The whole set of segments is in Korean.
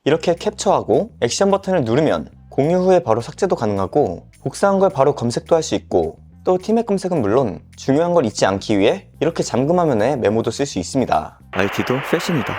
이렇게 캡처하고 액션 버튼을 누르면 공유 후에 바로 삭제도 가능하고 복사한 걸 바로 검색도 할 수 있고 또 티맵 검색은 물론 중요한 걸 잊지 않기 위해 이렇게 잠금 화면에 메모도 쓸 수 있습니다. IT도 패션이다.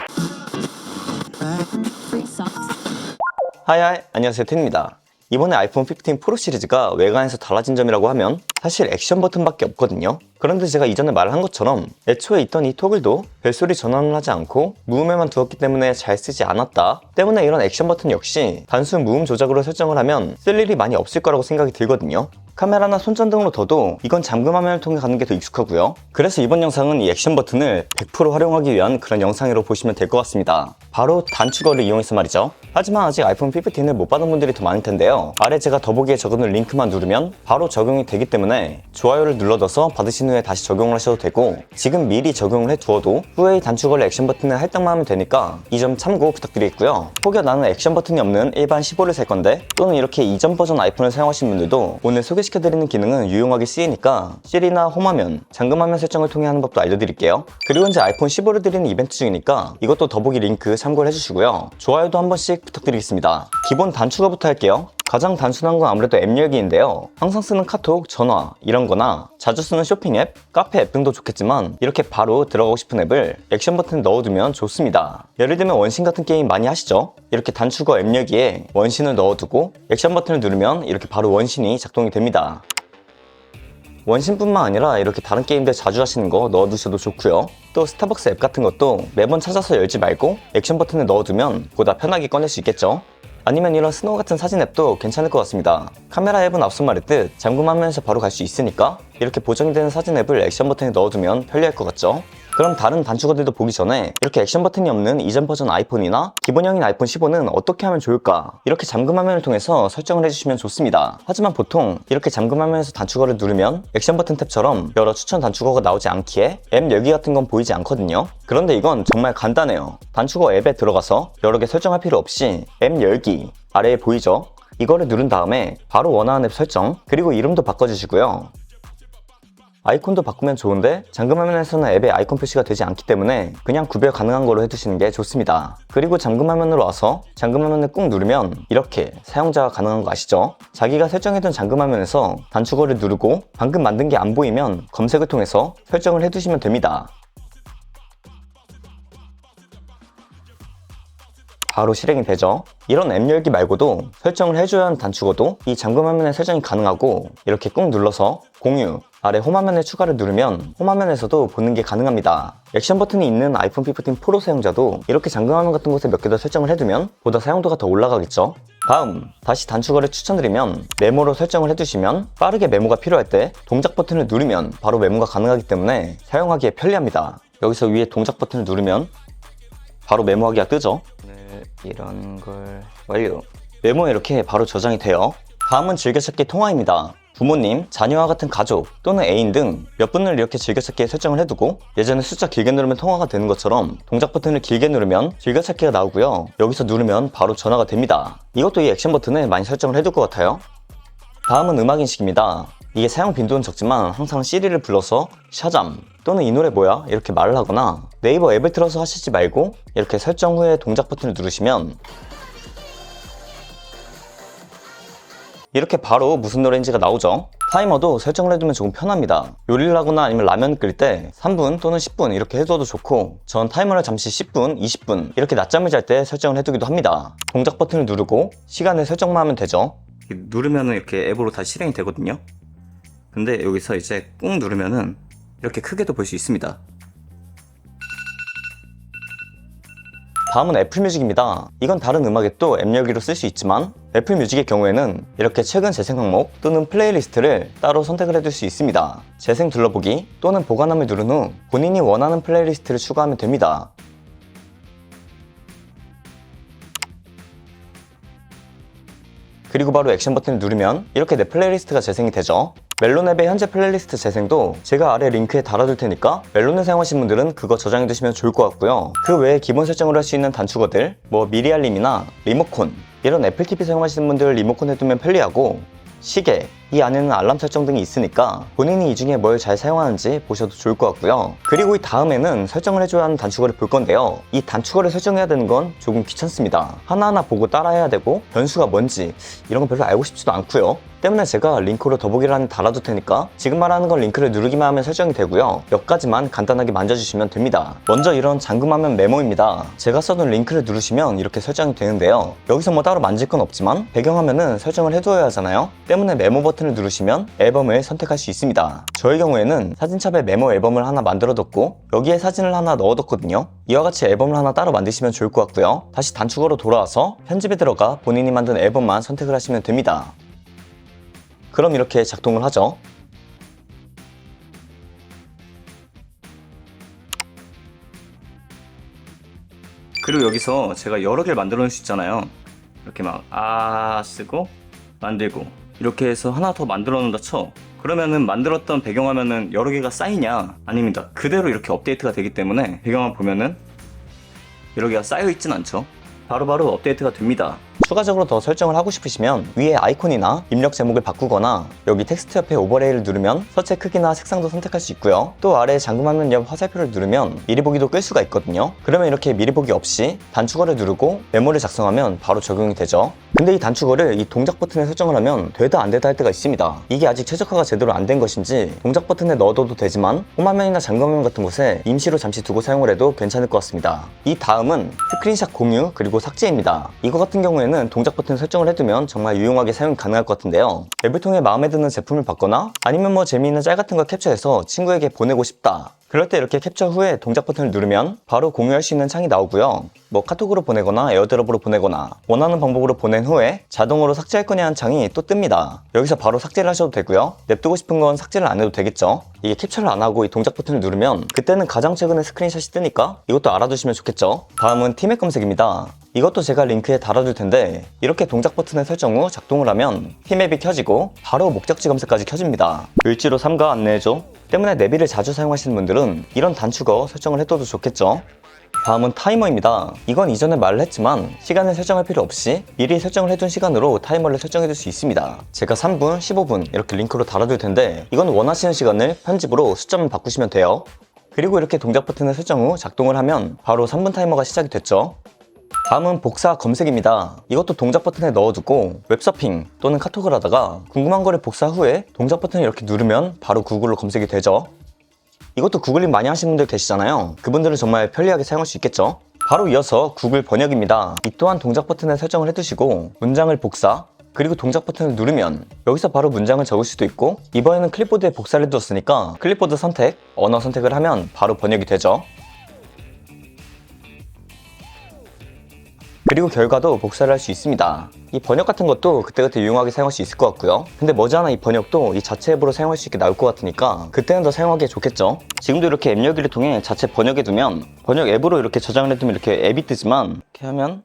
하이하이, 안녕하세요, 텐입니다. 이번에 아이폰 15 프로 시리즈가 외관에서 달라진 점이라고 하면 사실 액션 버튼밖에 없거든요. 그런데 제가 이전에 말한 것처럼 애초에 있던 이 토글도 별소리 전환을 하지 않고 무음에만 두었기 때문에 잘 쓰지 않았다 때문에 이런 액션 버튼 역시 단순 무음 조작으로 설정을 하면 쓸 일이 많이 없을 거라고 생각이 들거든요. 카메라나 손전등으로 둬도 이건 잠금 화면을 통해 가는 게 더 익숙하고요. 그래서 이번 영상은 이 액션 버튼을 100% 활용하기 위한 그런 영상으로 보시면 될 것 같습니다. 바로 단축어를 이용해서 말이죠. 하지만 아직 아이폰 15을 못 받은 분들이 더 많을 텐데요. 아래 제가 더보기에 적어놓은 링크만 누르면 바로 적용이 되기 때문에 좋아요를 눌러둬서 받으신 후에 다시 적용을 하셔도 되고 지금 미리 적용을 해두어도 후에 단축어를 액션 버튼을 할당만 하면 되니까 이 점 참고 부탁드리겠고요. 혹여 나는 액션 버튼이 없는 일반 15를 살 건데 또는 이렇게 이전 버전 아이폰을 사용하신 분들도 오늘 소개시켜드리는 기능은 유용하게 쓰이니까 실이나 홈화면, 잠금화면 설정을 통해 하는 법도 알려드릴게요. 그리고 현재 아이폰 15를 드리는 이벤트 중이니까 이것도 더보기 링크 참고를 해주시고요. 좋아요도 한 번씩 부탁드리겠습니다. 기본 단축어부터 할게요. 가장 단순한 건 아무래도 앱 열기인데요. 항상 쓰는 카톡, 전화 이런 거나 자주 쓰는 쇼핑 앱, 카페 앱 등도 좋겠지만 이렇게 바로 들어가고 싶은 앱을 액션 버튼에 넣어두면 좋습니다. 예를 들면 원신 같은 게임 많이 하시죠? 이렇게 단축어 앱 열기에 원신을 넣어두고 액션 버튼을 누르면 이렇게 바로 원신이 작동이 됩니다. 원신뿐만 아니라 이렇게 다른 게임들 자주 하시는 거 넣어두셔도 좋고요. 또 스타벅스 앱 같은 것도 매번 찾아서 열지 말고 액션 버튼에 넣어두면 보다 편하게 꺼낼 수 있겠죠. 아니면 이런 스노우 같은 사진 앱도 괜찮을 것 같습니다. 카메라 앱은 앞서 말했듯 잠금 화면에서 바로 갈 수 있으니까 이렇게 보정이 되는 사진 앱을 액션 버튼에 넣어두면 편리할 것 같죠? 그럼 다른 단축어들도 보기 전에 이렇게 액션 버튼이 없는 이전 버전 아이폰이나 기본형인 아이폰 15는 어떻게 하면 좋을까? 이렇게 잠금 화면을 통해서 설정을 해주시면 좋습니다. 하지만 보통 이렇게 잠금 화면에서 단축어를 누르면 액션 버튼 탭처럼 여러 추천 단축어가 나오지 않기에 앱 열기 같은 건 보이지 않거든요. 그런데 이건 정말 간단해요. 단축어 앱에 들어가서 여러 개 설정할 필요 없이 앱 열기 아래에 보이죠? 이거를 누른 다음에 바로 원하는 앱 설정 그리고 이름도 바꿔주시고요. 아이콘도 바꾸면 좋은데 잠금 화면에서는 앱에 아이콘 표시가 되지 않기 때문에 그냥 구별 가능한 걸로 해두시는 게 좋습니다. 그리고 잠금 화면으로 와서 잠금 화면을 꾹 누르면 이렇게 사용자가 가능한 거 아시죠? 자기가 설정해둔 잠금 화면에서 단축어를 누르고 방금 만든 게 안 보이면 검색을 통해서 설정을 해두시면 됩니다. 바로 실행이 되죠. 이런 앱 열기 말고도 설정을 해줘야 하는 단축어도 이 잠금 화면에 설정이 가능하고 이렇게 꾹 눌러서 공유 아래 홈화면에 추가를 누르면 홈화면에서도 보는 게 가능합니다. 액션 버튼이 있는 아이폰 15 프로 사용자도 이렇게 잠금 화면 같은 곳에 몇 개 더 설정을 해두면 보다 사용도가 더 올라가겠죠. 다음 다시 단축어를 추천드리면 메모로 설정을 해두시면 빠르게 메모가 필요할 때 동작 버튼을 누르면 바로 메모가 가능하기 때문에 사용하기에 편리합니다. 여기서 위에 동작 버튼을 누르면 바로 메모하기가 뜨죠. 이런 걸 완료. 메모에 이렇게 바로 저장이 돼요. 다음은 즐겨찾기 통화입니다. 부모님, 자녀와 같은 가족 또는 애인 등 몇 분을 이렇게 즐겨찾기에 설정을 해두고 예전에 숫자 길게 누르면 통화가 되는 것처럼 동작 버튼을 길게 누르면 즐겨찾기가 나오고요. 여기서 누르면 바로 전화가 됩니다. 이것도 이 액션 버튼에 많이 설정을 해둘 것 같아요. 다음은 음악 인식입니다. 이게 사용 빈도는 적지만 항상 시리를 불러서 샤잠 또는 이 노래 뭐야? 이렇게 말을 하거나 네이버 앱을 틀어서 하시지 말고 이렇게 설정 후에 동작 버튼을 누르시면 이렇게 바로 무슨 노래인지가 나오죠. 타이머도 설정을 해두면 조금 편합니다. 요리를 하거나 아니면 라면 끓일 때 3분 또는 10분 이렇게 해둬도 좋고 전 타이머를 잠시 10분, 20분 이렇게 낮잠을 잘 때 설정을 해두기도 합니다. 동작 버튼을 누르고 시간을 설정만 하면 되죠. 누르면 이렇게 앱으로 다시 실행이 되거든요. 근데 여기서 이제 꾹 누르면은 이렇게 크게도 볼 수 있습니다. 다음은 애플 뮤직입니다. 이건 다른 음악에 또 앱 열기로 쓸 수 있지만 애플 뮤직의 경우에는 이렇게 최근 재생 항목 또는 플레이리스트를 따로 선택을 해둘 수 있습니다. 재생 둘러보기 또는 보관함을 누른 후 본인이 원하는 플레이리스트를 추가하면 됩니다. 그리고 바로 액션 버튼을 누르면 이렇게 내 플레이리스트가 재생이 되죠. 멜론앱의 현재 플레이리스트 재생도 제가 아래 링크에 달아둘 테니까 멜론을 사용하신 분들은 그거 저장해 두시면 좋을 것 같고요. 그 외에 기본 설정으로 할 수 있는 단축어들 미리 알림이나 리모콘 이런 애플 TV 사용하시는 분들 리모콘 해두면 편리하고 시계, 이 안에는 알람 설정 등이 있으니까 본인이 이 중에 뭘 잘 사용하는지 보셔도 좋을 것 같고요. 그리고 이 다음에는 설정을 해줘야 하는 단축어를 볼 건데요. 이 단축어를 설정해야 되는 건 조금 귀찮습니다. 하나하나 보고 따라해야 되고 변수가 뭔지 이런 건 별로 알고 싶지도 않고요. 때문에 제가 링크로 더보기를 하나 달아둘 테니까 지금 말하는 건 링크를 누르기만 하면 설정이 되고요. 몇 가지만 간단하게 만져주시면 됩니다. 먼저 이런 잠금화면 메모입니다. 제가 써둔 링크를 누르시면 이렇게 설정이 되는데요. 여기서 뭐 따로 만질 건 없지만 배경화면은 설정을 해두어야 하잖아요. 때문에 메모 버튼을 누르시면 앨범을 선택할 수 있습니다. 저의 경우에는 사진첩에 메모 앨범을 하나 만들어뒀고 여기에 사진을 하나 넣어뒀거든요. 이와 같이 앨범을 하나 따로 만드시면 좋을 것 같고요. 다시 단축으로 돌아와서 편집에 들어가 본인이 만든 앨범만 선택을 하시면 됩니다. 그럼 이렇게 작동을 하죠. 그리고 여기서 제가 여러 개를 만들어 놓을 수 있잖아요. 이렇게 막 쓰고 만들고 이렇게 해서 하나 더 만들어 놓는다 쳐. 그러면은 만들었던 배경화면은 여러 개가 쌓이냐? 아닙니다. 그대로 이렇게 업데이트가 되기 때문에 배경화면 보면은 여러 개가 쌓여 있진 않죠. 바로바로 업데이트가 됩니다. 추가적으로 더 설정을 하고 싶으시면 위에 아이콘이나 입력 제목을 바꾸거나 여기 텍스트 옆에 오버레이를 누르면 서체의 크기나 색상도 선택할 수 있고요. 또 아래 잠금화면 옆 화살표를 누르면 미리 보기도 끌 수가 있거든요. 그러면 이렇게 미리 보기 없이 단축어를 누르고 메모를 작성하면 바로 적용이 되죠. 근데 이 단축어를 이 동작 버튼에 설정을 하면 되다 안 되다 할 때가 있습니다. 이게 아직 최적화가 제대로 안 된 것인지 동작 버튼에 넣어둬도 되지만 홈화면이나 잠금화면 같은 곳에 임시로 잠시 두고 사용을 해도 괜찮을 것 같습니다. 이 다음은 스크린샷 공유 그리고 삭제입니다. 이거 같은 경우에는 동작 버튼 설정을 해두면 정말 유용하게 사용 가능할 것 같은데요. 앱을 통해 마음에 드는 제품을 받거나 아니면 뭐 재미있는 짤 같은 걸 캡처해서 친구에게 보내고 싶다. 그럴 때 이렇게 캡처 후에 동작 버튼을 누르면 바로 공유할 수 있는 창이 나오고요. 뭐 카톡으로 보내거나 에어드롭으로 보내거나 원하는 방법으로 보낸 후에 자동으로 삭제할 거냐 하는 창이 또 뜹니다. 여기서 바로 삭제를 하셔도 되고요. 냅두고 싶은 건 삭제를 안 해도 되겠죠. 이게 캡처를 안 하고 이 동작 버튼을 누르면 그때는 가장 최근에 스크린샷이 뜨니까 이것도 알아두시면 좋겠죠. 다음은 티맵 검색입니다. 이것도 제가 링크에 달아둘 텐데 이렇게 동작 버튼을 설정 후 작동을 하면 티맵이 켜지고 바로 목적지 검색까지 켜집니다. 을지로 삼가 안내해줘 때문에 내비를 자주 사용하시는 분들은 이런 단축어 설정을 해둬도 좋겠죠. 다음은 타이머입니다. 이건 이전에 말을 했지만 시간을 설정할 필요 없이 미리 설정을 해둔 시간으로 타이머를 설정해둘 수 있습니다. 제가 3분, 15분 이렇게 링크로 달아둘 텐데 이건 원하시는 시간을 편집으로 숫자만 바꾸시면 돼요. 그리고 이렇게 동작 버튼을 설정 후 작동을 하면 바로 3분 타이머가 시작이 됐죠. 다음은 복사 검색입니다. 이것도 동작 버튼에 넣어두고 웹서핑 또는 카톡을 하다가 궁금한 거를 복사 후에 동작 버튼을 이렇게 누르면 바로 구글로 검색이 되죠. 이것도 구글링 많이 하시는 분들 계시잖아요. 그분들은 정말 편리하게 사용할 수 있겠죠. 바로 이어서 구글 번역입니다. 이 또한 동작 버튼에 설정을 해두시고 문장을 복사 그리고 동작 버튼을 누르면 여기서 바로 문장을 적을 수도 있고 이번에는 클립보드에 복사를 해두었으니까 클립보드 선택, 언어 선택을 하면 바로 번역이 되죠. 그리고 결과도 복사를 할 수 있습니다. 이 번역 같은 것도 그때그때 유용하게 사용할 수 있을 것 같고요. 근데 머지않아 이 번역도 이 자체 앱으로 사용할 수 있게 나올 것 같으니까 그때는 더 사용하기 좋겠죠. 지금도 이렇게 앱 열기를 통해 자체 번역해두면 번역 앱으로 이렇게 저장을 해두면 이렇게 앱이 뜨지만 이렇게 하면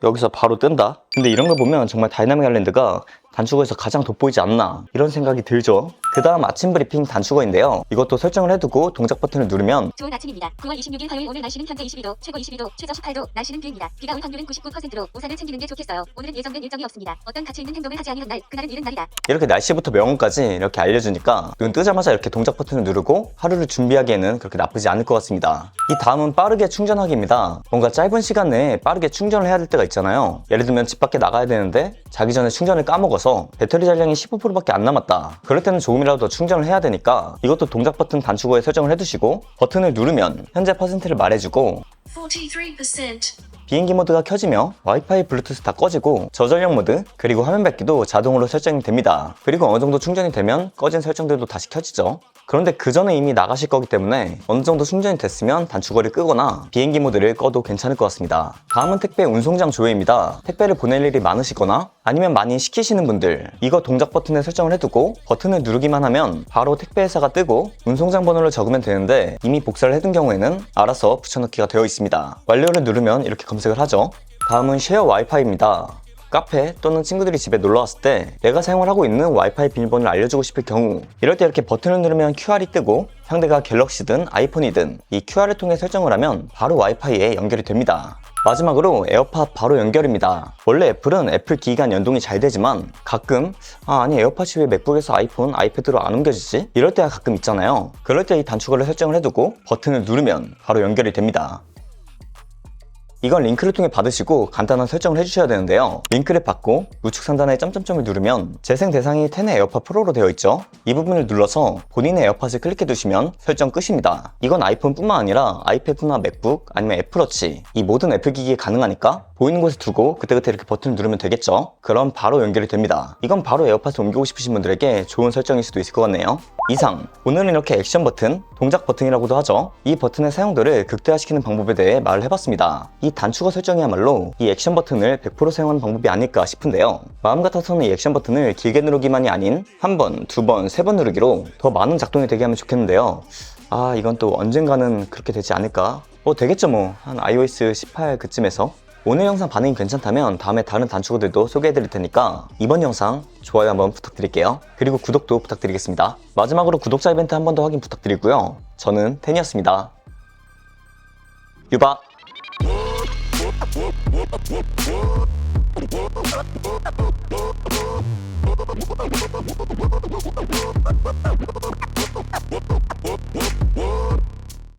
여기서 바로 뜬다. 근데 이런 걸 보면 정말 다이나믹 아일랜드가 단축어에서 가장 돋보이지 않나 이런 생각이 들죠. 그 다음 아침 브리핑 단축어인데요. 이것도 설정을 해두고 동작 버튼을 누르면 좋은 아침입니다. 9월 26일 화요일 오늘 날씨는 현재 22도, 최고 22도, 최저 18도, 날씨는 비입니다. 비가 올 확률은 99%로 우산을 챙기는 게 좋겠어요. 오늘은 예정된 일정이 없습니다. 어떤 가치 있는 행동을 하지 아니한 날, 그날은 이른 날이다. 이렇게 날씨부터 명언까지 이렇게 알려주니까 눈 뜨자마자 이렇게 동작 버튼을 누르고 하루를 준비하기에는 그렇게 나쁘지 않을 것 같습니다. 이 다음은 빠르게 충전하기입니다. 뭔가 짧은 시간 내에 빠르게 충전을 해야 될 때가 있잖아요. 예를 들면 집 밖에 나가야 되는데 자기 전에 충전을 까먹어서 배터리 잔량이 15%밖에 안 남았다. 그럴 때는 조금이라도 더 충전을 해야 되니까 이것도 동작 버튼 단축어에 설정을 해두시고 버튼을 누르면 현재 퍼센트를 말해주고 43%. 비행기 모드가 켜지며 와이파이, 블루투스 다 꺼지고 저전력 모드 그리고 화면 밝기도 자동으로 설정이 됩니다. 그리고 어느 정도 충전이 되면 꺼진 설정들도 다시 켜지죠. 그런데 그 전에 이미 나가실 거기 때문에 어느 정도 충전이 됐으면 단축어를 끄거나 비행기 모드를 꺼도 괜찮을 것 같습니다. 다음은 택배 운송장 조회입니다. 택배를 보낼 일이 많으시거나 아니면 많이 시키시는 분들 이거 동작 버튼에 설정을 해두고 버튼을 누르기만 하면 바로 택배 회사가 뜨고 운송장 번호를 적으면 되는데 이미 복사를 해둔 경우에는 알아서 붙여넣기가 되어 있습니다. 완료를 누르면 이렇게 검색을 하죠. 다음은 쉐어 와이파이입니다. 카페 또는 친구들이 집에 놀러왔을 때 내가 사용을 하고 있는 와이파이 비밀번호를 알려주고 싶을 경우 이럴 때 이렇게 버튼을 누르면 QR이 뜨고 상대가 갤럭시든 아이폰이든 이 QR을 통해 설정을 하면 바로 와이파이에 연결이 됩니다. 마지막으로 에어팟 바로 연결입니다. 원래 애플은 애플 기기 간 연동이 잘 되지만 가끔 아니 에어팟이 왜 맥북에서 아이폰, 아이패드로 안 옮겨지지? 이럴 때가 가끔 있잖아요. 그럴 때 이 단축키를 설정을 해두고 버튼을 누르면 바로 연결이 됩니다. 이건 링크를 통해 받으시고 간단한 설정을 해주셔야 되는데요. 링크를 받고 우측 상단에 점점점을 누르면 재생 대상이 10의 에어팟 프로로 되어 있죠. 이 부분을 눌러서 본인의 에어팟을 클릭해 두시면 설정 끝입니다. 이건 아이폰뿐만 아니라 아이패드나 맥북 아니면 애플워치 이 모든 애플 기기에 가능하니까 보이는 곳에 두고 그때그때 이렇게 버튼을 누르면 되겠죠. 그럼 바로 연결이 됩니다. 이건 바로 에어팟을 옮기고 싶으신 분들에게 좋은 설정일 수도 있을 것 같네요. 이상, 오늘은 이렇게 액션 버튼, 동작 버튼이라고도 하죠. 이 버튼의 사용도를 극대화시키는 방법에 대해 말을 해봤습니다. 이 단축어 설정이야말로 이 액션 버튼을 100% 사용하는 방법이 아닐까 싶은데요. 마음 같아서는 이 액션 버튼을 길게 누르기만이 아닌 한 번, 두 번, 세 번 누르기로 더 많은 작동이 되게 하면 좋겠는데요. 이건 또 언젠가는 그렇게 되지 않을까? 되겠죠 뭐. 한 iOS 18 그쯤에서. 오늘 영상 반응이 괜찮다면 다음에 다른 단축어들도 소개해드릴 테니까 이번 영상 좋아요 한번 부탁드릴게요. 그리고 구독도 부탁드리겠습니다. 마지막으로 구독자 이벤트 한 번 더 확인 부탁드리고요. 저는 텐이었습니다. 유바!